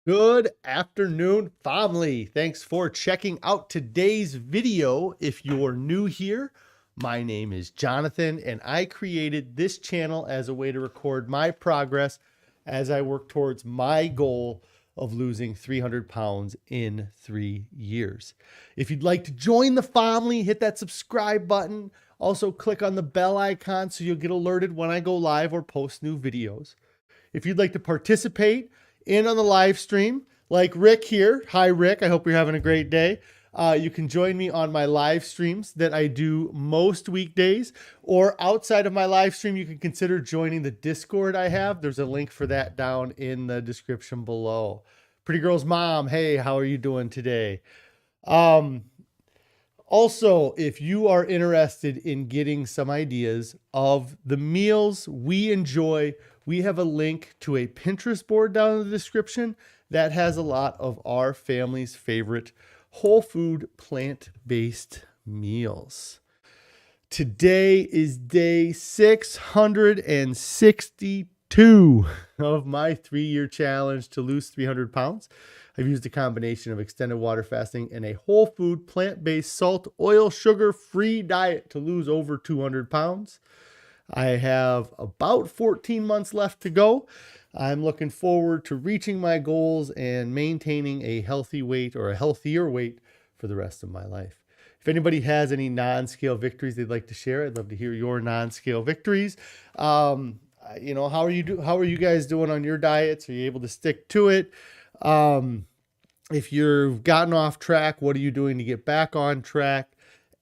Good afternoon, family. Thanks for checking out today's video. If you're new here, my name is Jonathan, and I created this channel as a way to record my progress as I work towards my goal of losing 300 pounds in 3 years. If you'd like to join the family, hit that subscribe button. Also, click on the bell icon so you'll get alerted when I go live or post new videos. If you'd like to participate in on the live stream, like Rick here. Hi, Rick. I hope you're having a great day. You can join me on my live streams that I do most weekdays, or outside of my live stream, you can consider joining the Discord I have. There's a link for that down in the description below. Pretty Girl's mom, hey, how are you doing today? Also, if you are interested in getting some ideas of the meals we enjoy, we have a link to a Pinterest board down in the description that has a lot of our family's favorite whole food, plant-based meals. Today is day 662 of my 3-year challenge to lose 300 pounds. I've used a combination of extended water fasting and a whole food, plant-based, salt, oil, sugar-free diet to lose over 200 pounds. I have about 14 months left to go. I'm looking forward to reaching my goals and maintaining a healthy weight or a healthier weight for the rest of my life. If anybody has any non-scale victories they'd like to share, I'd love to hear your non-scale victories. How are you guys doing on your diets? Are you able to stick to it? If you've gotten off track, what are you doing to get back on track?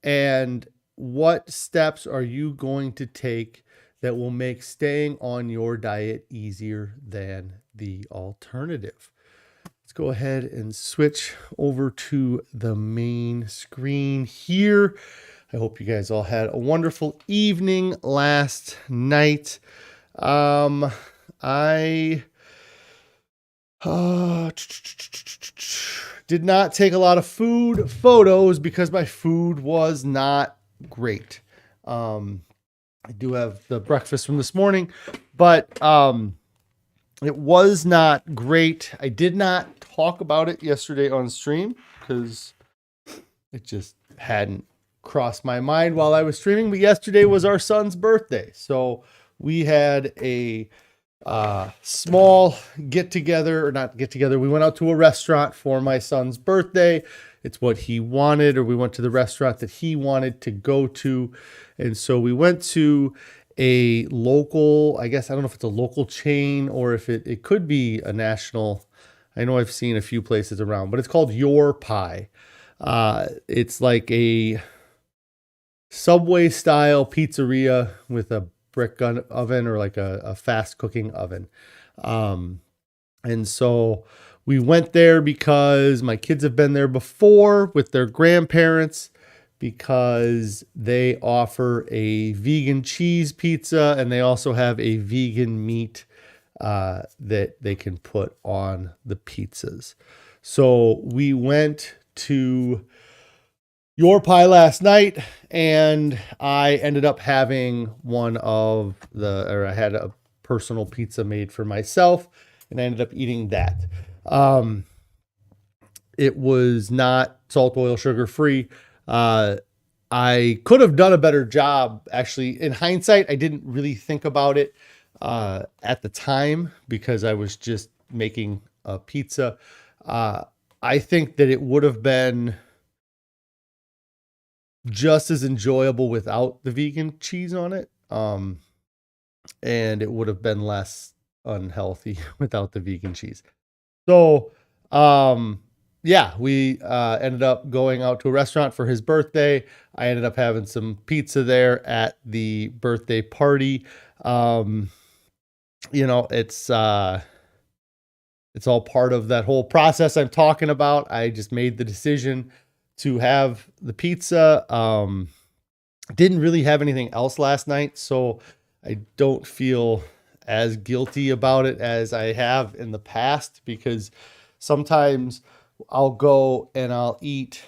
And what steps are you going to take that will make staying on your diet easier than the alternative? Let's go ahead and switch over to the main screen here. I hope you guys all had a wonderful evening last night. I did not take a lot of food photos because my food was not great. I do have the breakfast from this morning, but it was not great. I did not talk about it yesterday on stream because it just hadn't crossed my mind while I was streaming. But yesterday was our son's birthday, so we had a small get together, or not get together. We went out to a restaurant for my son's birthday. It's what he wanted, or we went to the restaurant that he wanted to go to. And so we went to a local, I guess, I don't know if it's a local chain or if it could be a national. I know I've seen a few places around, but it's called Your Pie. It's like a Subway style pizzeria with a brick oven or like a fast cooking oven. And so we went there because my kids have been there before with their grandparents, because they offer a vegan cheese pizza and they also have a vegan meat that they can put on the pizzas. So we went to Your Pie last night, and I ended up having I had a personal pizza made for myself, and I ended up eating that. It was not salt, oil, sugar free. I could have done a better job. Actually, in hindsight, I didn't really think about it at the time because I was just making a pizza. I think that it would have been just as enjoyable without the vegan cheese on it. And it would have been less unhealthy without the vegan cheese. So, we ended up going out to a restaurant for his birthday. I ended up having some pizza there at the birthday party. It's all part of that whole process I'm talking about. I just made the decision to have the pizza. Didn't really have anything else last night, so I don't feel as guilty about it as I have in the past, because sometimes I'll go and I'll eat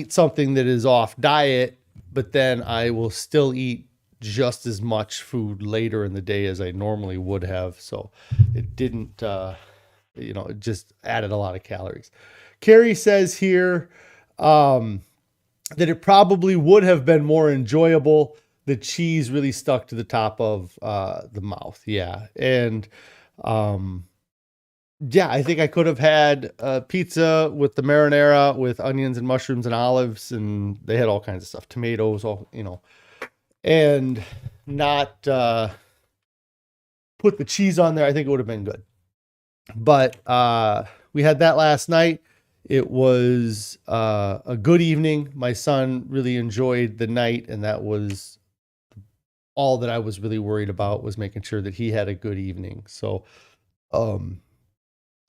something that is off diet, but then I will still eat just as much food later in the day as I normally would have. So it didn't, it just added a lot of calories. Carrie says here that it probably would have been more enjoyable. The cheese really stuck to the top of the mouth. Yeah. And yeah, I think I could have had pizza with the marinara with onions and mushrooms and olives, and they had all kinds of stuff, tomatoes, all, and not put the cheese on there. I think it would have been good. But we had that last night. It was a good evening. My son really enjoyed the night, and that was all that I was really worried about, was making sure that he had a good evening. So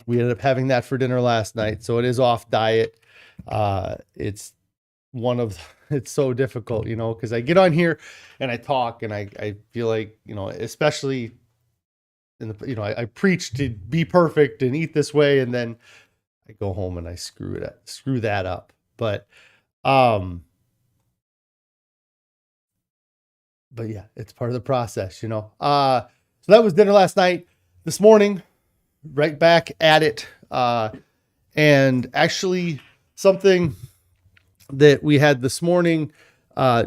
we ended up having that for dinner last night. So it is off diet. It's so difficult, because I get on here and I talk and I feel like, especially in the, I preach to be perfect and eat this way. And then I go home and I screw that up. But yeah, it's part of the process, So that was dinner last night. This morning, right back at it. And actually something that we had this morning,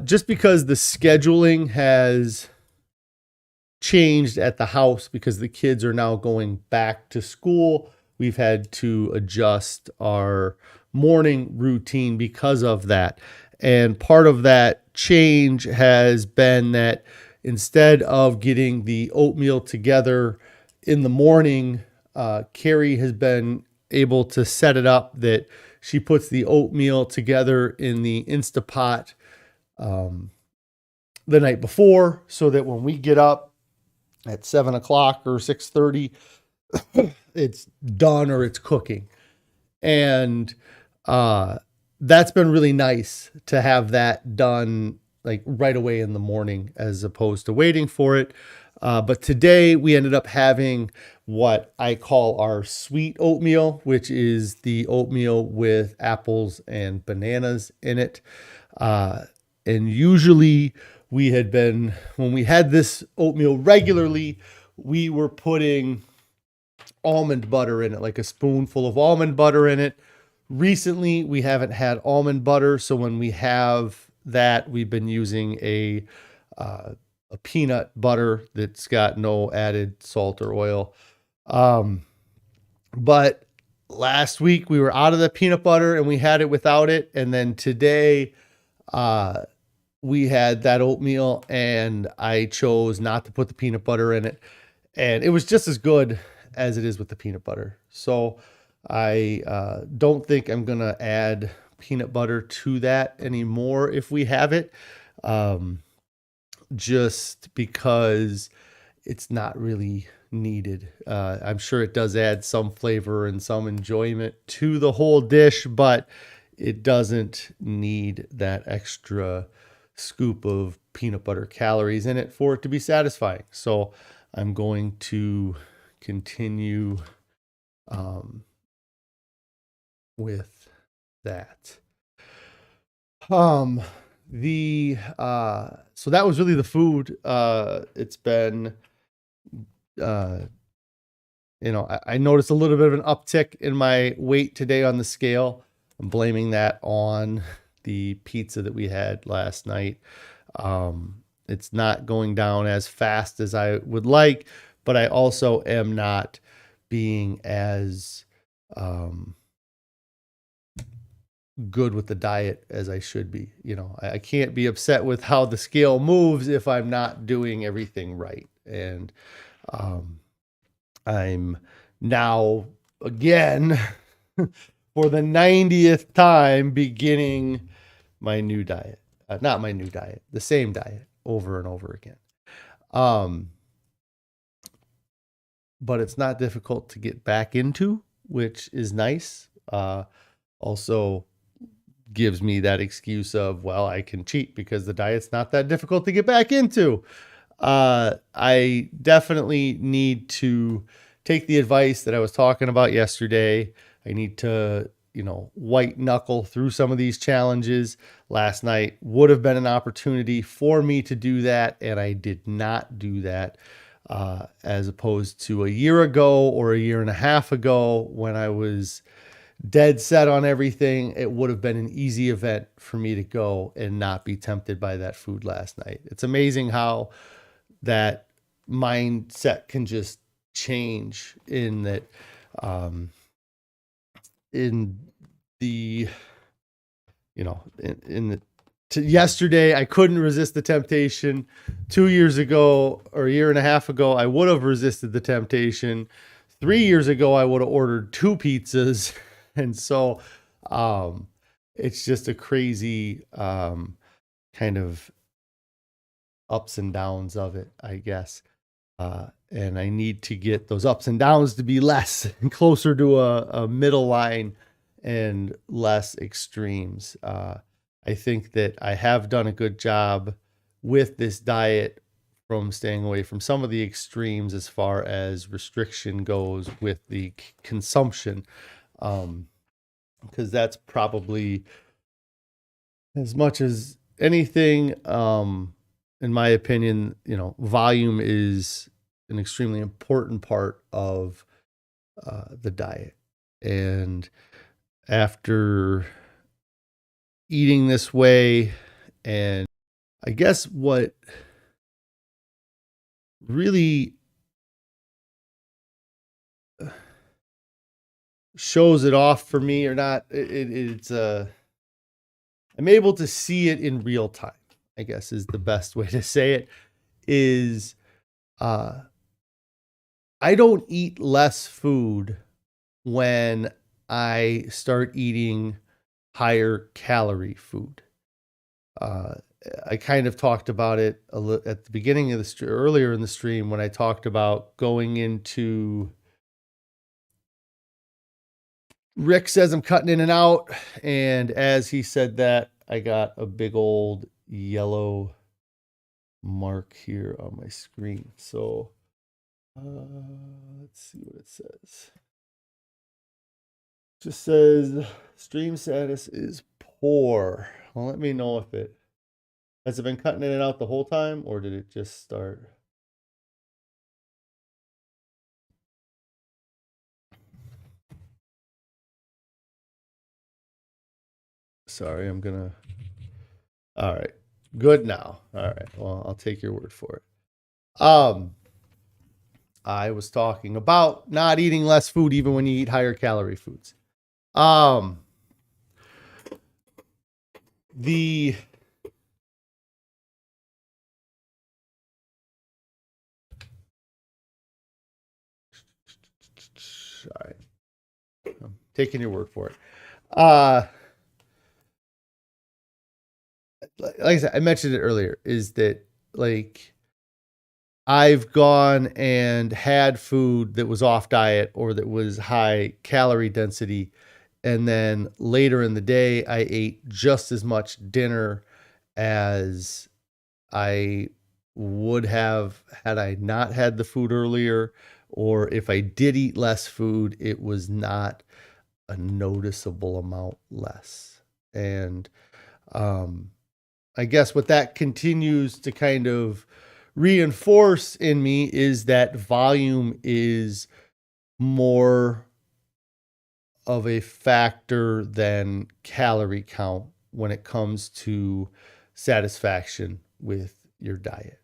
just because the scheduling has changed at the house because the kids are now going back to school, we've had to adjust our morning routine because of that. And part of that change has been that instead of getting the oatmeal together in the morning, Carrie has been able to set it up that she puts the oatmeal together in the Instapot the night before, so that when we get up at 7:00 or 6:30, it's done or it's cooking. And that's been really nice to have that done like right away in the morning as opposed to waiting for it. But today we ended up having what I call our sweet oatmeal, which is the oatmeal with apples and bananas in it. And usually when we had this oatmeal regularly, we were putting almond butter in it, like a spoonful of almond butter in it. Recently, we haven't had almond butter. So when we have that, we've been using a peanut butter that's got no added salt or oil. But last week we were out of the peanut butter and we had it without it. And then today, we had that oatmeal and I chose not to put the peanut butter in it. And it was just as good as it is with the peanut butter. So I don't think I'm going to add peanut butter to that anymore if we have it. Just because it's not really needed. I'm sure it does add some flavor and some enjoyment to the whole dish, but it doesn't need that extra scoop of peanut butter calories in it for it to be satisfying. So I'm going to continue with that. So that was really the food. It's been, I noticed a little bit of an uptick in my weight today on the scale. I'm blaming that on the pizza that we had last night. It's not going down as fast as I would like, but I also am not being as good with the diet as I should be. I can't be upset with how the scale moves if I'm not doing everything right. And I'm now again for the 90th time beginning my new diet. Not my new diet, the same diet over and over again. But it's not difficult to get back into, which is nice. Also gives me that excuse of, well, I can cheat because the diet's not that difficult to get back into. I definitely need to take the advice that I was talking about yesterday. I need to white knuckle through some of these challenges. Last night would have been an opportunity for me to do that, and I did not do that, as opposed to a year ago or a year and a half ago when I was dead set on everything. It would have been an easy event for me to go and not be tempted by that food last night. It's amazing how that mindset can just change in that, in the, yesterday, I couldn't resist the temptation. 2 years ago or a year and a half ago, I would have resisted the temptation. 3 years ago, I would have ordered 2 pizzas. And so, it's just a crazy, kind of ups and downs of it, I guess. And I need to get those ups and downs to be less and closer to a middle line and less extremes. I think that I have done a good job with this diet from staying away from some of the extremes as far as restriction goes with the consumption. Because that's probably, as much as anything, in my opinion, volume is an extremely important part of the diet. And after eating this way, and I guess what really shows it off for me or not, it's I'm able to see it in real time, I guess is the best way to say it, is I don't eat less food when I start eating higher calorie food. I kind of talked about it at the beginning of the earlier in the stream when I talked about going into, Rick says I'm cutting in and out, and as he said that, I got a big old yellow mark here on my screen. So let's see what it says. Just says stream status is poor. Well, let me know if has it been cutting in and out the whole time, or did it just start? Sorry, all right, good now. All right, well, I'll take your word for it. I was talking about not eating less food even when you eat higher calorie foods. The sorry, I'm taking your word for it. Like I said, I mentioned it earlier, is that like I've gone and had food that was off diet or that was high calorie density, and then later in the day I ate just as much dinner as I would have had I not had the food earlier, or if I did eat less food, it was not a noticeable amount less. And I guess what that continues to kind of reinforce in me is that volume is more of a factor than calorie count when it comes to satisfaction with your diet.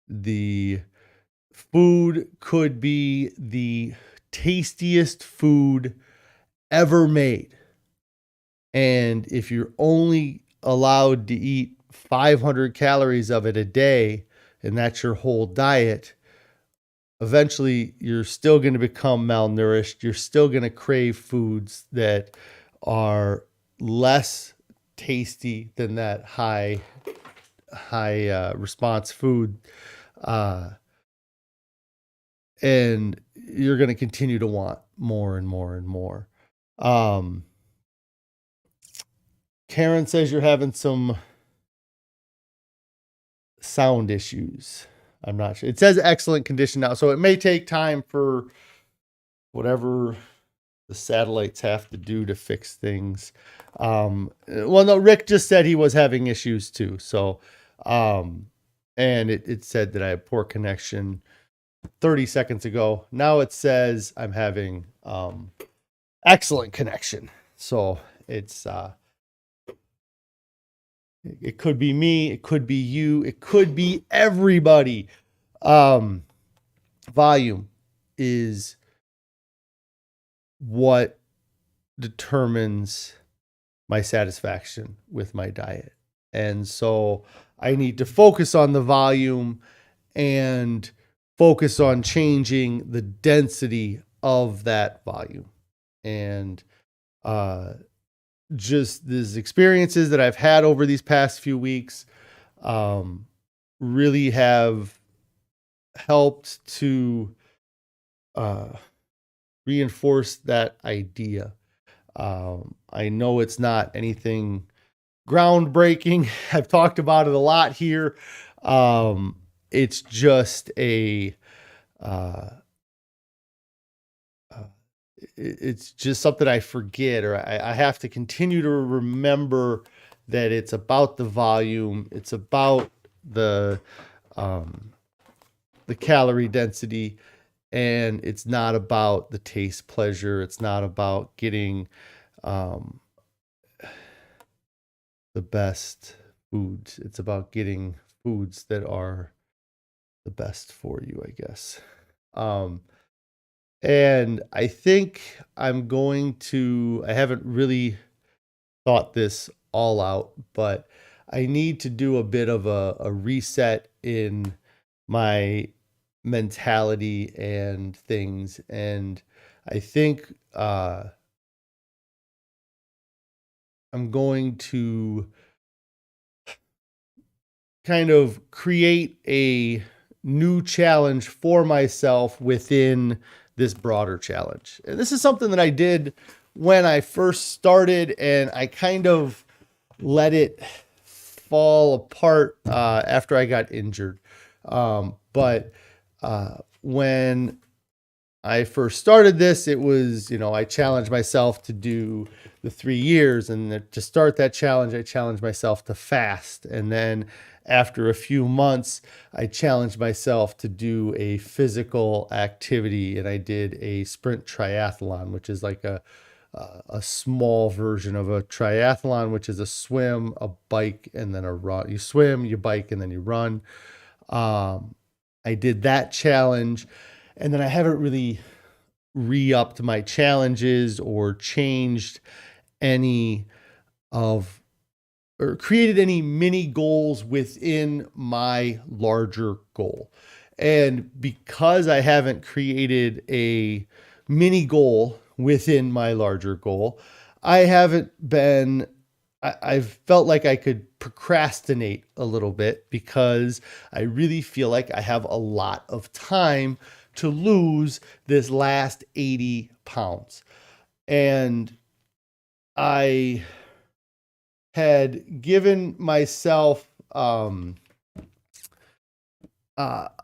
The food could be the tastiest food ever made. And if you're only allowed to eat 500 calories of it a day, and that's your whole diet, eventually you're still going to become malnourished. You're still going to crave foods that are less tasty than that high response food. And you're going to continue to want more and more and more. Karen says you're having some sound issues. I'm not sure. It says excellent condition now, so it may take time for whatever the satellites have to do to fix things. Well, no, Rick just said he was having issues too. So, and it said that I have poor connection 30 seconds ago. Now it says I'm having excellent connection. So it's it could be me, it could be you, it could be everybody. Volume is what determines my satisfaction with my diet. And so I need to focus on the volume and focus on changing the density of that volume. And just these experiences that I've had over these past few weeks really have helped to reinforce that idea. I know it's not anything groundbreaking. I've talked about it a lot here. It's just it's just something I forget, or I have to continue to remember that it's about the volume. It's about the calorie density, and it's not about the taste pleasure. It's not about getting the best foods. It's about getting foods that are the best for you, I guess. And I think I haven't really thought this all out, but I need to do a bit of a reset in my mentality and things. And I think I'm going to kind of create a new challenge for myself within this broader challenge. And this is something that I did when I first started, and I kind of let it fall apart after I got injured. But when I first started this, it was, I challenged myself to do the 3 years, and to start that challenge, I challenged myself to fast. And then after a few months, I challenged myself to do a physical activity, and I did a sprint triathlon, which is like a small version of a triathlon, which is a swim, a bike, and then a run. You swim, you bike, and then you run. I did that challenge, and then I haven't really re-upped my challenges or changed any or created any mini goals within my larger goal. And because I haven't created a mini goal within my larger goal, I've felt like I could procrastinate a little bit, because I really feel like I have a lot of time to lose this last 80 pounds. And I had given myself a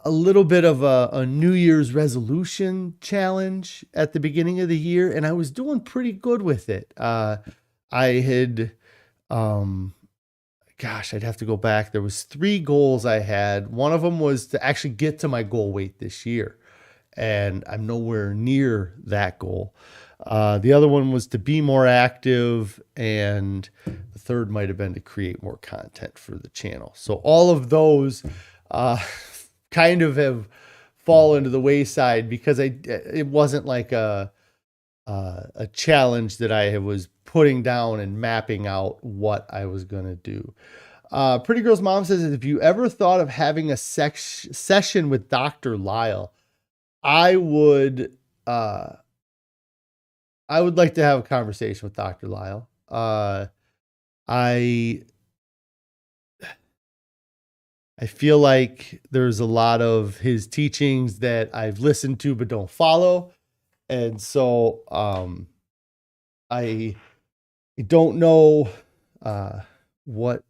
little bit of a New Year's resolution challenge at the beginning of the year, and I was doing pretty good with it. I had, I'd have to go back. There was 3 goals I had. One of them was to actually get to my goal weight this year, and I'm nowhere near that goal. The other one was to be more active, and the third might have been to create more content for the channel. So all of those kind of have fallen to the wayside, because it wasn't like a challenge that I was putting down and mapping out what I was going to do. Pretty Girl's Mom says, if you ever thought of having a session with Dr. Lisle, I would like to have a conversation with Dr. Lisle. I feel like there's a lot of his teachings that I've listened to but don't follow. And so I don't know what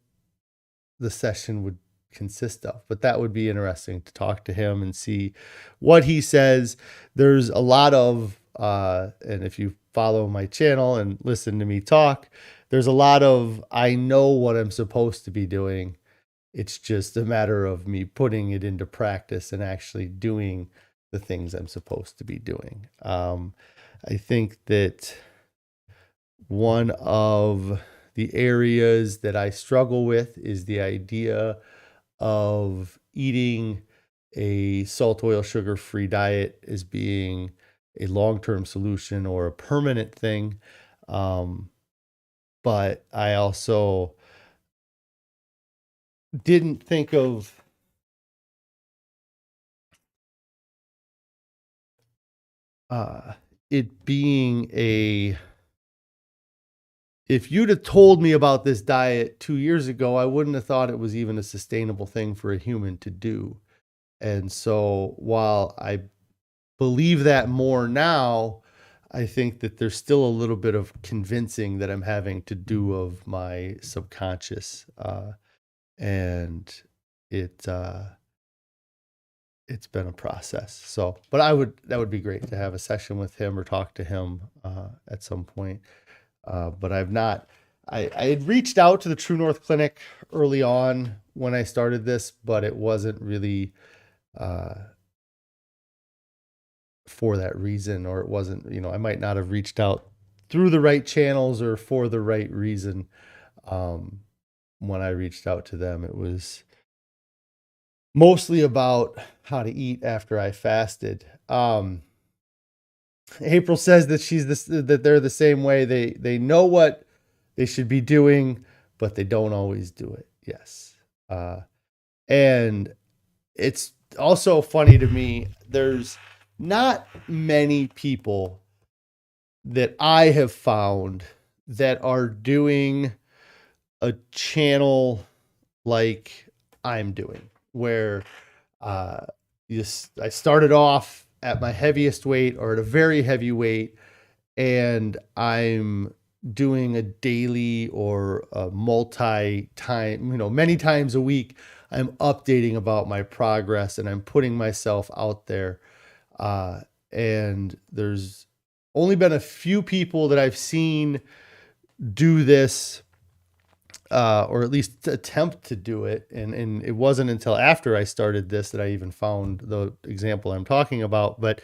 the session would consist of, but that would be interesting to talk to him and see what he says. There's a lot of And if you follow my channel and listen to me talk, there's a lot of, I know what I'm supposed to be doing. It's just a matter of me putting it into practice and actually doing the things I'm supposed to be doing. I think that one of the areas that I struggle with is the idea of eating a salt, oil, sugar-free diet as being a long-term solution or a permanent thing. But I also didn't think of it being if you'd have told me about this diet 2 years ago, I wouldn't have thought it was even a sustainable thing for a human to do. And so while I believe that more now, I think that there's still a little bit of convincing that I'm having to do of my subconscious. And it's been a process. So, but that would be great to have a session with him or talk to him at some point. But I've not, I had reached out to the True North Clinic early on when I started this, but it wasn't really for that reason, or it wasn't, I might not have reached out through the right channels or for the right reason. When I reached out to them, it was mostly about how to eat after I fasted. April says that that they're the same way. They know what they should be doing, but they don't always do it. Yes. And it's also funny to me, there's not many people that I have found that are doing a channel like I'm doing, where I started off at my heaviest weight or at a very heavy weight, and I'm doing a daily or a multi-time, many times a week, I'm updating about my progress and I'm putting myself out there. And there's only been a few people that I've seen do this, or at least attempt to do it. And it wasn't until after I started this that I even found the example I'm talking about. But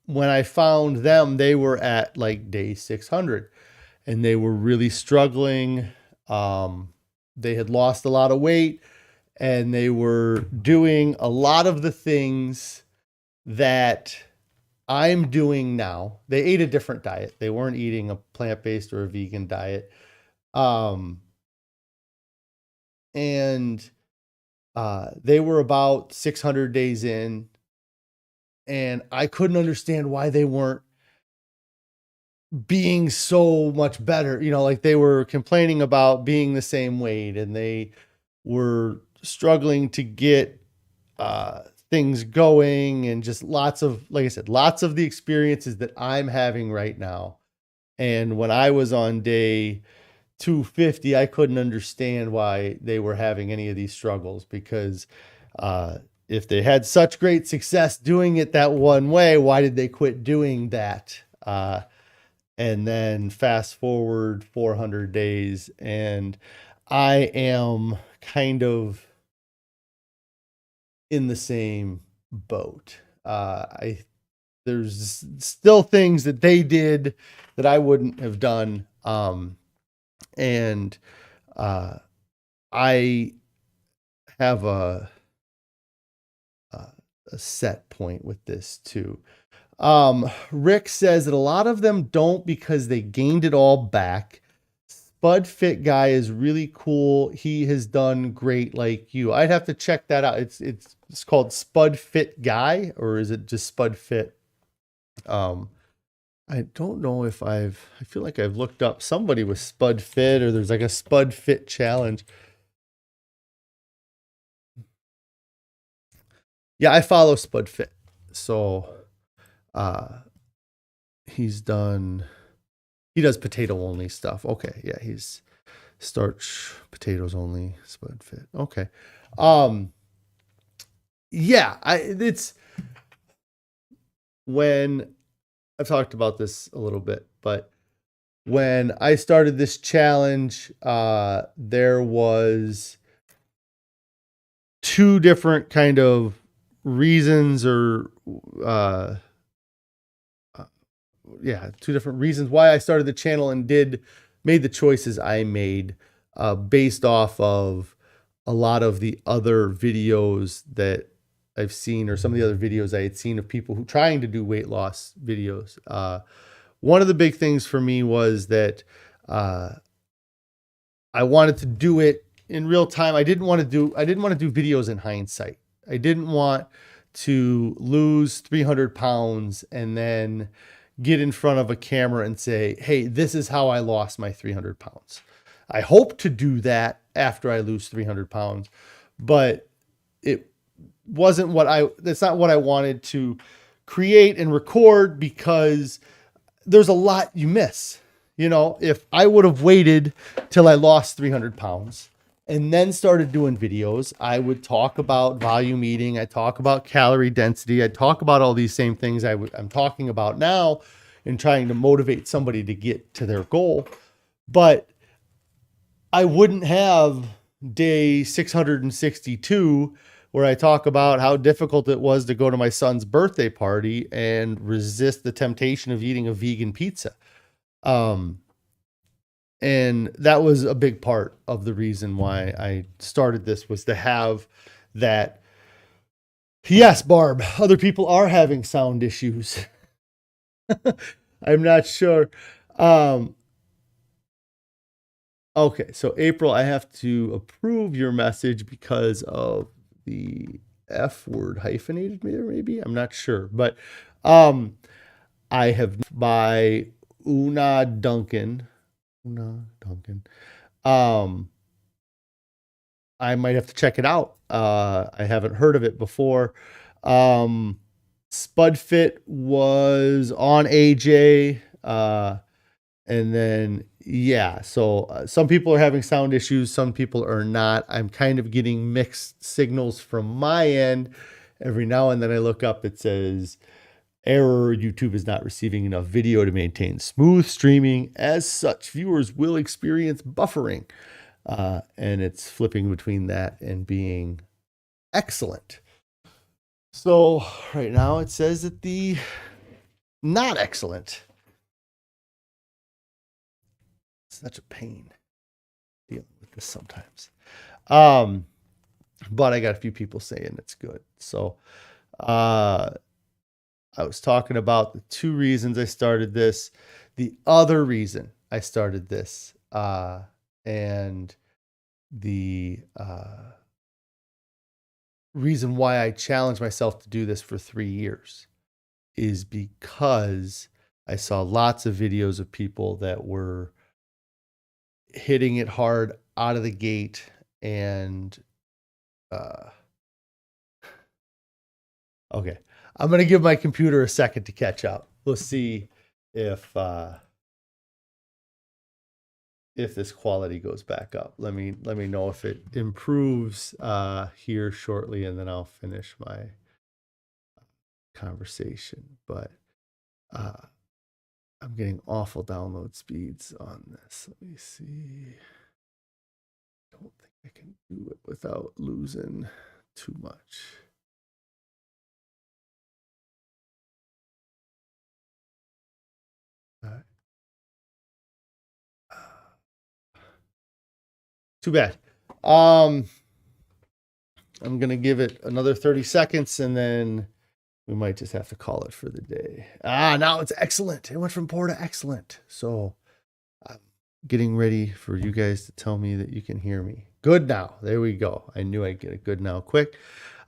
when I found them, they were at like day 600 and they were really struggling. They had lost a lot of weight and they were doing a lot of the things that I'm doing now. They ate a different diet. They weren't eating a plant-based or a vegan diet. And they were about 600 days in, and I couldn't understand why they weren't being so much better. Like they were complaining about being the same weight and they were struggling to get things going, and just lots of, like I said, lots of the experiences that I'm having right now. And when I was on day 250, I couldn't understand why they were having any of these struggles, because if they had such great success doing it that one way, why did they quit doing that? And then fast forward 400 days, and I am kind of in the same boat. There's still things that they did that I wouldn't have done. And I have a set point with this too. Rick says that a lot of them don't because they gained it all back. Spud Fit guy is really cool. He has done great like you. I'd have to check that out. It's called Spud Fit Guy, or is it just Spud Fit? I don't know if I feel like I've looked up somebody with Spud Fit, or there's like a Spud Fit challenge. Yeah, I follow Spud Fit. So he does potato only stuff. Okay. Yeah. He's starch, potatoes only, Spud Fit. Okay. Yeah, it's when I've talked about this a little bit, but when I started this challenge, there was two different kind of reasons or, two different reasons why I started the channel and made the choices I made, based off of a lot of the other videos that I've seen, or some of the other videos I had seen of people who trying to do weight loss videos. One of the big things for me was that I wanted to do it in real time. I didn't want to do videos in hindsight. I didn't want to lose 300 pounds and then get in front of a camera and say, hey, this is how I lost my 300 pounds. I hope to do that after I lose 300 pounds, but it wasn't that's not what I wanted to create and record, because there's a lot you miss. You know, if I would have waited till I lost 300 pounds and then started doing videos, I would talk about volume eating. I talk about calorie density. I talk about all these same things I'm talking about now in trying to motivate somebody to get to their goal. But I wouldn't have day 662 where I talk about how difficult it was to go to my son's birthday party and resist the temptation of eating a vegan pizza. And that was a big part of the reason why I started this, was to have that. Yes, Barb, other people are having sound issues. I'm not sure. Okay, so April, I have to approve your message because of the F word hyphenated there, maybe? I'm not sure. But I have by Una Duncan. I might have to check it out. I haven't heard of it before. Spudfit was on AJ. And then, so some people are having sound issues. Some people are not. I'm kind of getting mixed signals from my end. Every now and then I look up, it says, error, YouTube is not receiving enough video to maintain smooth streaming. As such, viewers will experience buffering. And it's flipping between that and being excellent. So right now it says that the not excellent. Such a pain dealing with this sometimes. But I got a few people saying it's good. So I was talking about the two reasons I started this. The other reason I started this, and the reason why I challenged myself to do this for 3 years, is because I saw lots of videos of people that were hitting it hard out of the gate, and okay, I'm gonna give my computer a second to catch up. We'll see if this quality goes back up. Let me know if it improves here shortly, and then I'll finish my conversation. But I'm getting awful download speeds on this. Let me see. I don't think I can do it without losing too much. All right. Too bad. I'm gonna give it another 30 seconds, and then we might just have to call it for the day. Now it's excellent. It went from poor to excellent. So I'm getting ready for you guys to tell me that you can hear me. Good now. There we go. I knew I'd get it good now quick.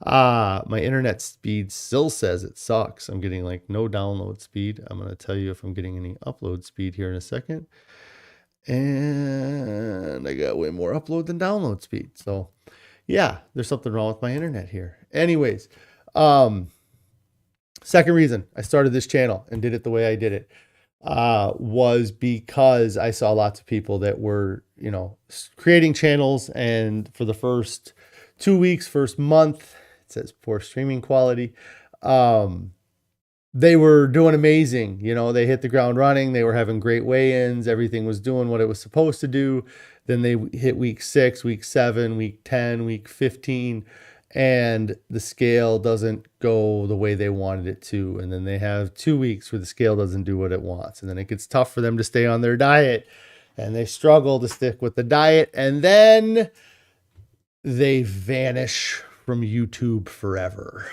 My internet speed still says it sucks. I'm getting like no download speed. I'm going to tell you if I'm getting any upload speed here in a second. And I got way more upload than download speed. So yeah, there's something wrong with my internet here. Anyways, second reason I started this channel and did it the way I did it was because I saw lots of people that were, creating channels, and for the first 2 weeks, first month, it says poor streaming quality. they were doing amazing. You know, they hit the ground running. They were having great weigh-ins. Everything was doing what it was supposed to do. Then they hit week 6, week 7, week 10, week 15, and the scale doesn't go the way they wanted it to. And then they have 2 weeks where the scale doesn't do what it wants. And then it gets tough for them to stay on their diet, and they struggle to stick with the diet. And then they vanish from YouTube forever.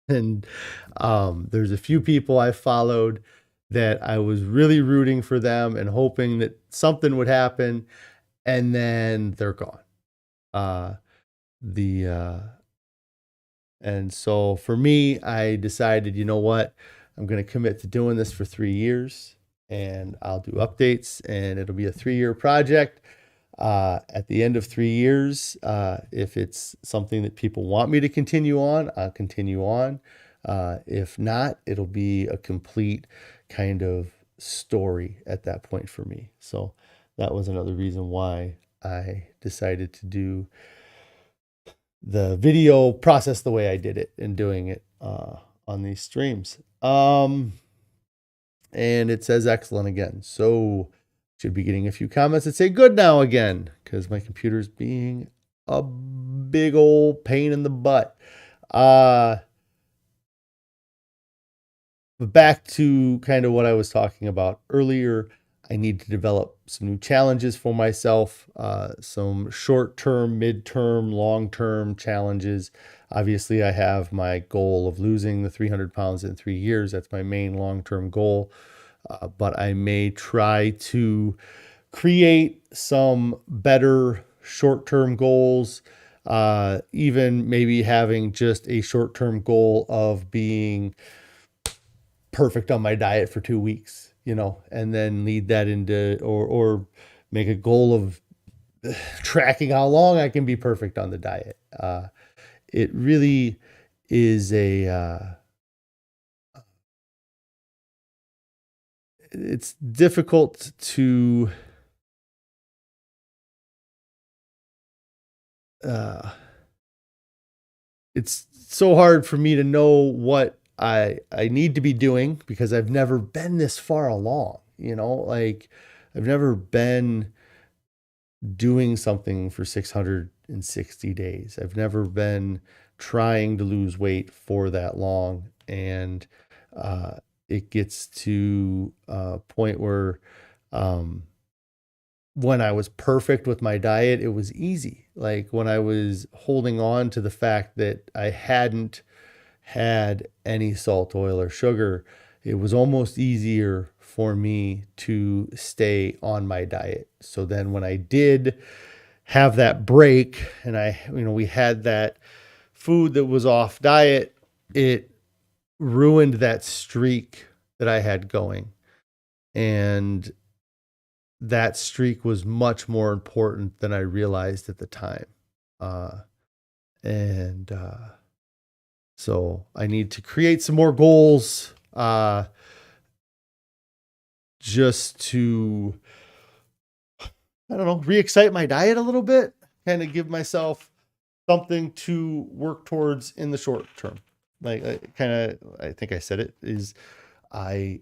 And there's a few people I followed that I was really rooting for them and hoping that something would happen, and then they're gone. And so for me, I decided, you know what, I'm going to commit to doing this for 3 years, and I'll do updates, and it'll be a 3-year project. At the end of 3 years, if it's something that people want me to continue on, I'll continue on. If not, it'll be a complete kind of story at that point for me. So that was another reason why I decided to do the video process the way I did it and doing it on these streams. And it says excellent again. So should be getting a few comments that say good now again, because my computer's being a big old pain in the butt. But back to kind of what I was talking about earlier, I need to develop some new challenges for myself, some short-term, mid-term, long-term challenges. Obviously, I have my goal of losing the 300 pounds in 3 years. That's my main long-term goal. But I may try to create some better short-term goals, even maybe having just a short-term goal of being perfect on my diet for 2 weeks, you know, and then lead that into, or make a goal of tracking how long I can be perfect on the diet. It really is it's difficult to it's so hard for me to know what I need to be doing, because I've never been this far along, you know, like I've never been doing something for 660 days. I've never been trying to lose weight for that long. And it gets to a point where when I was perfect with my diet, it was easy. Like when I was holding on to the fact that I hadn't had any salt, oil, or sugar, it was almost easier for me to stay on my diet. So then when I did have that break and we had that food that was off diet, it ruined that streak that I had going. And that streak was much more important than I realized at the time. So I need to create some more goals, just to, I don't know, re-excite my diet a little bit, kind of give myself something to work towards in the short term. Like I think I said it is, right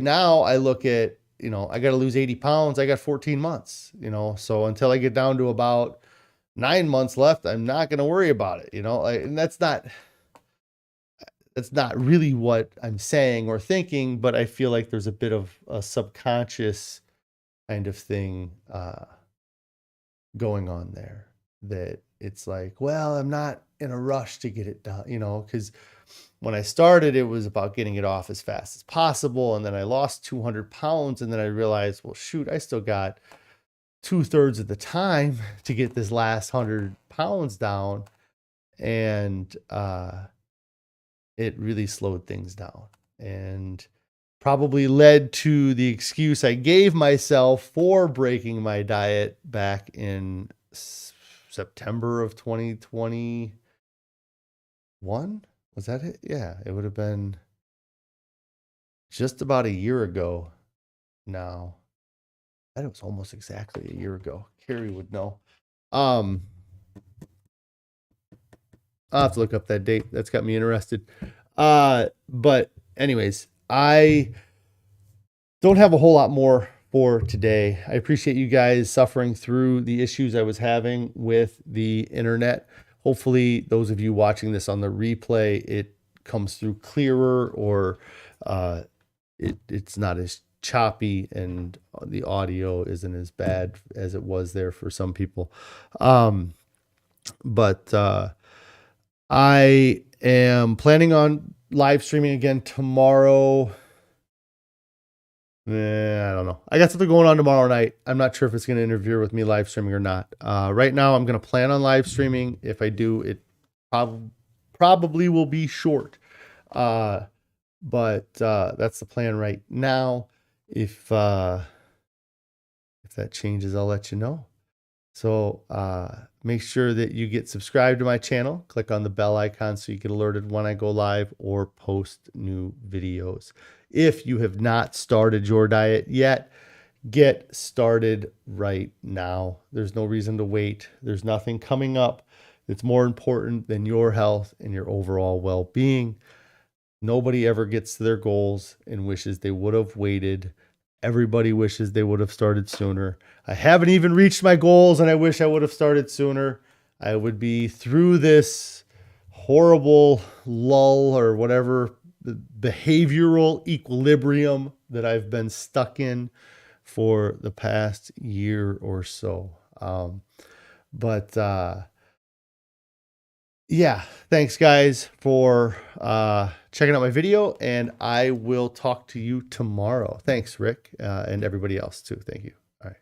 now I look at, I got to lose 80 pounds. I got 14 months, so until I get down to about 9 months left, I'm not going to worry about it, and that's not really what I'm saying or thinking, but I feel like there's a bit of a subconscious kind of thing going on there, that it's like, well, I'm not in a rush to get it done, because when I started, it was about getting it off as fast as possible. And then I lost 200 pounds. And then I realized, well, shoot, I still got 2/3 of the time to get this last 100 pounds down. And it really slowed things down, and probably led to the excuse I gave myself for breaking my diet back in September of 2021. Was that it? Yeah, it would have been just about a year ago now. That was almost exactly a year ago. Carrie would know. I'll have to look up that date. That's got me interested. But anyways, I don't have a whole lot more for today. I appreciate you guys suffering through the issues I was having with the internet. Hopefully, those of you watching this on the replay, it comes through clearer, or it's not as choppy and the audio isn't as bad as it was there for some people. But I am planning on live streaming again tomorrow. I don't know. I got something going on tomorrow night. I'm not sure if it's going to interfere with me live streaming or not. Right now, I'm going to plan on live streaming. If I do, it probably will be short. But that's the plan right now. If that changes, I'll let you know. So make sure that you get subscribed to my channel. Click on the bell icon so you get alerted when I go live or post new videos. If you have not started your diet yet, get started right now. There's no reason to wait. There's nothing coming up that's more important than your health and your overall well-being. Nobody ever gets to their goals and wishes they would have waited. Everybody wishes they would have started sooner. I haven't even reached my goals, and I wish I would have started sooner. I would be through this horrible lull or whatever, the behavioral equilibrium that I've been stuck in for the past year or so. Yeah, thanks guys for checking out my video, and I will talk to you tomorrow. Thanks, Rick, and everybody else too. Thank you. All right.